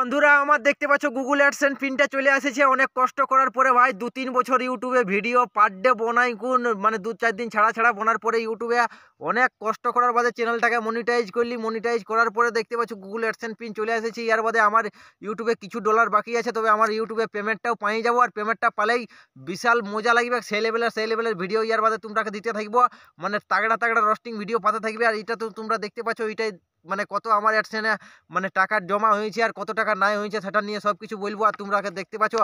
বন্ধুরা আমার দেখতে পাচ্ছ গুগল অ্যাডসেন্স পিনটা চলে এসেছে। অনেক কষ্ট করার পরে ভাই 2-3 বছর ইউটিউবে ভিডিও পার ডে বানাই কোন মানে 2-4 দিন ছাড়া ছাড়া বানার পরে ইউটিউবে অনেক কষ্ট করার বাদে চ্যানেলটাকে মনিটাইজ করলি। মনিটাইজ করার পরে দেখতে পাচ্ছ গুগল অ্যাডসেন্স পিন চলে এসেছে। ইয়ার বাদে আমার ইউটিউবে কিছু ডলার বাকি আছে, তবে আমার ইউটিউবে পেমেন্টটাও পাই যাবো। আর পেমেন্টটা পালেই বিশাল মজা লাগবে। সেই লেভেলের ভিডিও ইয়ার বাদে তোমরাকে দিতে থাকবো, মানে তাগড়া তাগড়া রোস্টিং ভিডিও পাতে থাকবে। আর এটা তো তোমরা দেখতে পাচ্ছ, এইটাই মানে কত আমার অ্যাডসেন্সে মানে টাকা জমা হয়েছে আর কত টাকা নাই হয়েছে সেটা নিয়ে সব কিছু বলবো। আর তোমরা দেখতে পাচ্ছ,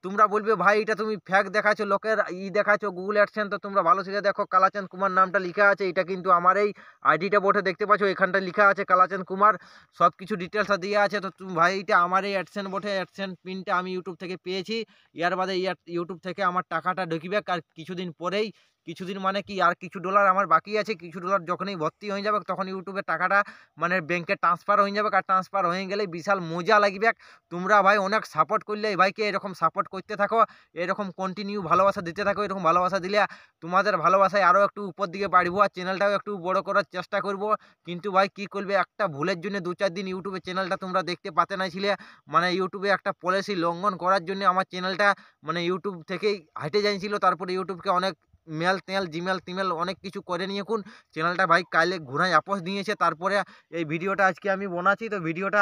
তোমরা বলবে ভাই এটা তুমি ফ্যাক দেখাচ্ছ, লোকের দেখাচ্ছ গুগল অ্যাডসেন্স। তো তোমরা ভালো করে দেখো, কালাচাঁদ কুমার নামটা লেখা আছে, এটা কিন্তু আমার এই আইডিটা বটে। দেখতে পাচ্ছ এখানটা লেখা আছে কালাচাঁদ কুমার, সব কিছু ডিটেলস দিয়ে আছে। তো তুমি ভাই এটা আমার এই অ্যাডসেন্স বটে। অ্যাডসেন্স পিনটা আমি ইউটিউব থেকে পেয়েছি। ইয়ার বাদে ইউটিউব থেকে আমার টাকাটা ঢুকবে আর কিছুদিন পরেই। কিছুদিন মানে কি, আর কিছু ডলার আমার বাকি আছে। কিছু ডলার যখনই ভর্তি হয়ে যাবে তখন ইউটিউবের টাকাটা মানে ব্যাংকে ট্রান্সফার হয়ে যাবে। আর ট্রান্সফার হয়ে গেলে বিশাল মজা লাগবে। তোমরা ভাই অনেক সাপোর্ট করলে এই ভাইকে এরকম সাপোর্ট করতে থাকো, এরকম কন্টিনিউ ভালোবাসা দিতে থাকো। এরকম ভালোবাসা দিলে তোমাদের ভালোবাসায় আরও একটু উপর দিকে বাড়বো আর চ্যানেলটাও একটু বড় করার চেষ্টা করব। কিন্তু ভাই কি করবে, একটা ভুলের জন্য 2-4 দিন ইউটিউবে চ্যানেলটা তোমরা দেখতে পাতে না ছিলে। মানে ইউটিউবে একটা পলিসি লঙ্ঘন করার জন্য আমার চ্যানেলটা মানে ইউটিউব থেকেই হেঁটে যাইছিল। তারপরে ইউটিউবকে অনেক মেল তেল জিমেল টিমেল অনেক কিছু করে নিয়ে কোন চ্যানেলটা ভাই কাইলে ঘুরাই আপস দিয়েছে। তারপরে এই ভিডিওটা আজকে আমি বানাচ্ছি। তো ভিডিওটা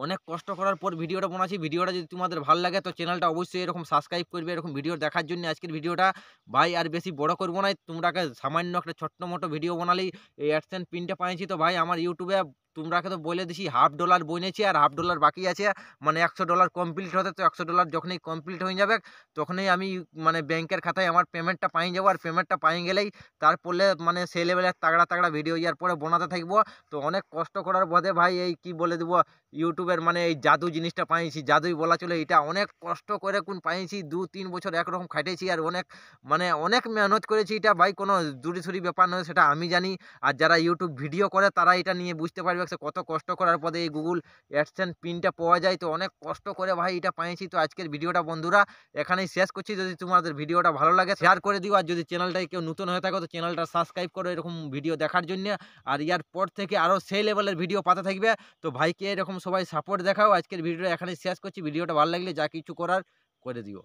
অনেক কষ্ট করার পর ভিডিওটা বানাচ্ছি। ভিডিওটা যদি তোমাদের ভালো লাগে তো চ্যানেলটা অবশ্যই এরকম সাবস্ক্রাইব করবে এরকম ভিডিও দেখার জন্য। আজকের ভিডিওটা ভাই আর বেশি বড় করবো না, তোমরাকে সামান্য একটা ছোট্ট মোটো ভিডিও বানালেই এই অ্যাডসেন্স পিনটা পাইছি। তো ভাই আমার ইউটিউবে তোমরাকে তো বলে দিছি $1/2 বনেছি আর $1/2 বাকি আছে। মানে $100 কমপ্লিট হতে, তো $100 যখনই কমপ্লিট হয়ে যাবে তখনই আমি মানে ব্যাংকের খাতায় আমার পেমেন্টটা পাই যাবো। আর পেমেন্টটা পাই গেলেই তারপরে মানে সেই লেভেলের তাগড়া তাগড়া ভিডিও ইয়ার পরে বানাতে থাকবো। তো অনেক কষ্ট করার বাদে ভাই এই কি বলে দেবো, ইউটিউবের মানে এই জাদু জিনিসটা পাইছি, জাদুই বলা চলে। এটা অনেক কষ্ট করে কোন পাইছি, 2-3 বছর একরকম খাটেছি আর অনেক মানে অনেক মেহনত করেছি। এটা ভাই কোনো জুড়ি ব্যাপার নয়, সেটা আমি জানি। আর যারা ইউটিউব ভিডিও করে তারা এটা নিয়ে বুঝতে পারবে সে কত কষ্ট করার পরে এই গুগল অ্যাডসেন্স পিনটা পাওয়া যায়। তো অনেক কষ্ট করে ভাই এটা পাইছি। তো আজকের ভিডিওটা বন্ধুরা এখানেই শেষ করছি। যদি তোমাদের ভিডিওটা ভালো লাগে শেয়ার করে দিও, আর যদি চ্যানেলটায় কেউ নতুন হয়ে থাকো তো চ্যানেলটা সাবস্ক্রাইব করো এরকম ভিডিও দেখার জন্য। আর ইয়ার পর থেকে আরও সেই লেভেলের ভিডিও পাতে থাকবে। তো ভাইকে এরকম সবাই সাপোর্ট দেখাও। আজকের ভিডিওটা এখানেই শেষ করছি। ভিডিওটা ভালো লাগলে যা কিছু করার করে দিও।